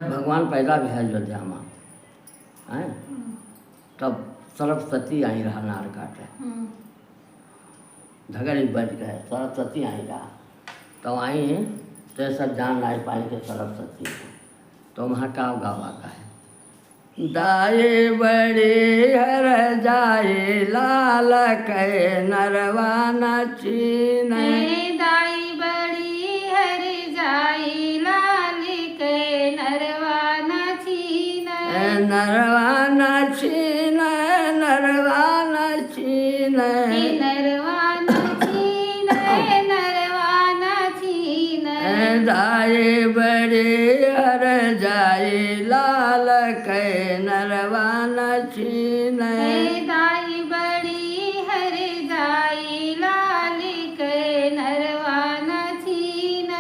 भगवान पैदा भी है अयोध्या में हैं, तब सरस्वती आई रहा नार काटे झगड़ी बज गए, सरस्वती आई रहा तो आई तो सब जान लाई पाई के सरस्वती तो वहाँ का गावा का है दाए बड़े हर जाए लाल के नरवा नचीन दाई बड़ी हर जाई लाल के नरवा नचीन नरवा नचीन नरवा नचीन नरवा नचीन नरवा नचीन दाए बड़े हर जाए लाल के नरवा नचीन दाई बड़ी हर जाई लाल के नरवा नचीन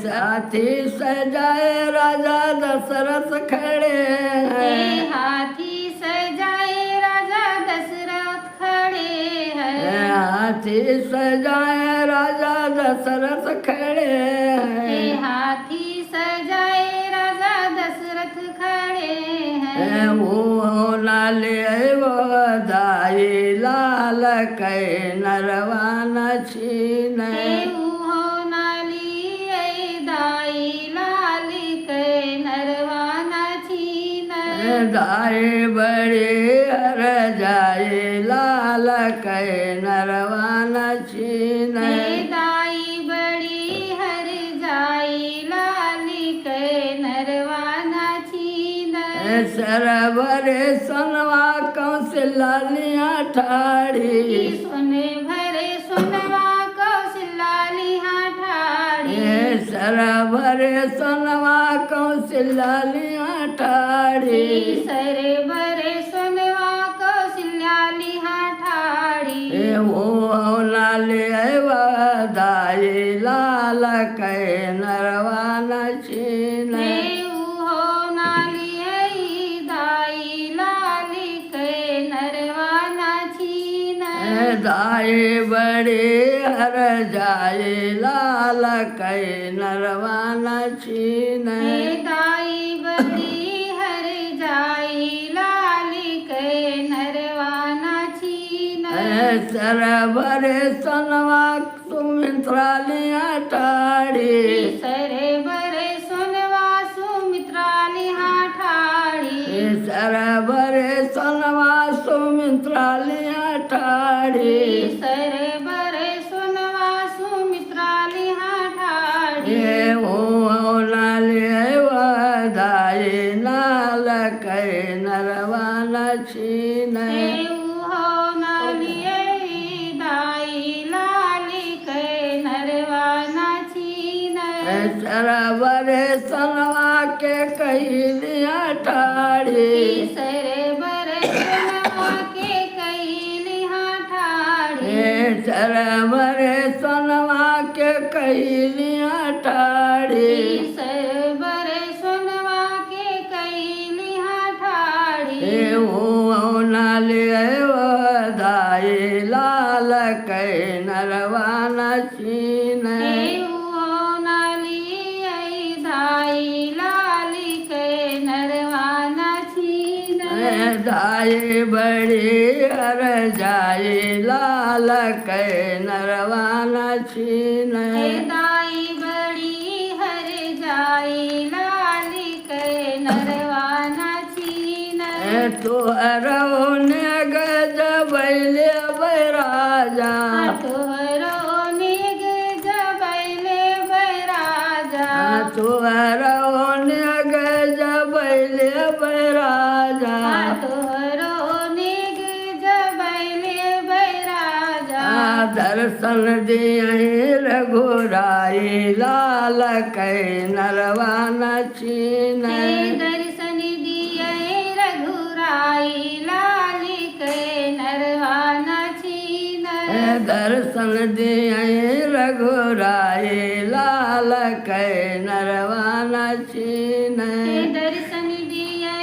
साथी सजाए राजा दशरथ खड़े हैं हाथी सजाए राजा दशरथ खड़े हैं हाथी सजाए राजा दशरथ खड़े हैं हाथी सजाए राजा दशरथ खड़े हैं वो लाले वो दाई लाल के नरवा नचीन हो नाली दाई लाल के नरवा नचीन दाए बड़े हर जाए लाल के नरवा नचीन दाई बड़ी हर जाई लाल के नरवा नचीन सरवरे सनवा कौशल्या ठाड़ी सुने भरे सुनवा कौशल्या ठाड़ी सरवरे सनवा कौशल्या ठाड़ी सरे भरे सुनवा कौशल्या ठाड़ी वो लाले दाई लाल के नरवा नचीन हो नाली दाई लाल के नरवा नचीन दाए बड़े हर जाए लाल के नरवा नचीन दाई बड़ी हर जाई लाल के नरवा नचीन सरवरे सनवा सुमित्रालिया ठाड़ी सरे बरे सुनवा सुमित्रालिहा ठाड़ी सरवरे सनवा सुमित्रालिया ठाड़ी सरे बरे सुनवा सुमित्रालिहा ठाड़ी वो लाले दाई लाल के नरवा नचीन हो नालिये दाई लाल के नरवा नचीन सरवरे सनवा के कहलिया ठाड़ी सरे बरे सुनवा के कैलिहा ठाड़ी सरवरे सनवा के कहलिया ठाड़ी सरे बरे सुनवा के कैलिहा ठाड़ी वो नाले दाई लाल के नरवा नचीन हो नाली दाई लाल के नरवा नचीन दाई बड़ी हर जाए लाल के नरवा नचीन दाई बड़ी हर जाई लाल के नरवा नचीन तुहरो ने गज बैले बैराजा तोहरो निग जबैले बैराजा तुहरो ने गज बैले बैराजा तोहरो निग जबैले बैराजा दर्शन दिए रघुराई लाल के नरवा नचीन दर्शन दिए रघुराई लाल के नरवा नचीन दर्शन दिए रघुराई लाल के नरवा नचीन दर्शन दिए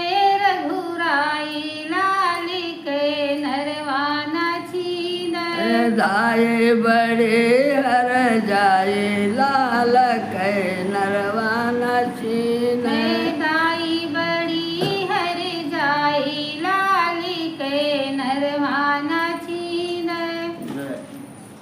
रघुराई लाल के नरवा नचीन दाए बड़े हर जाए लाल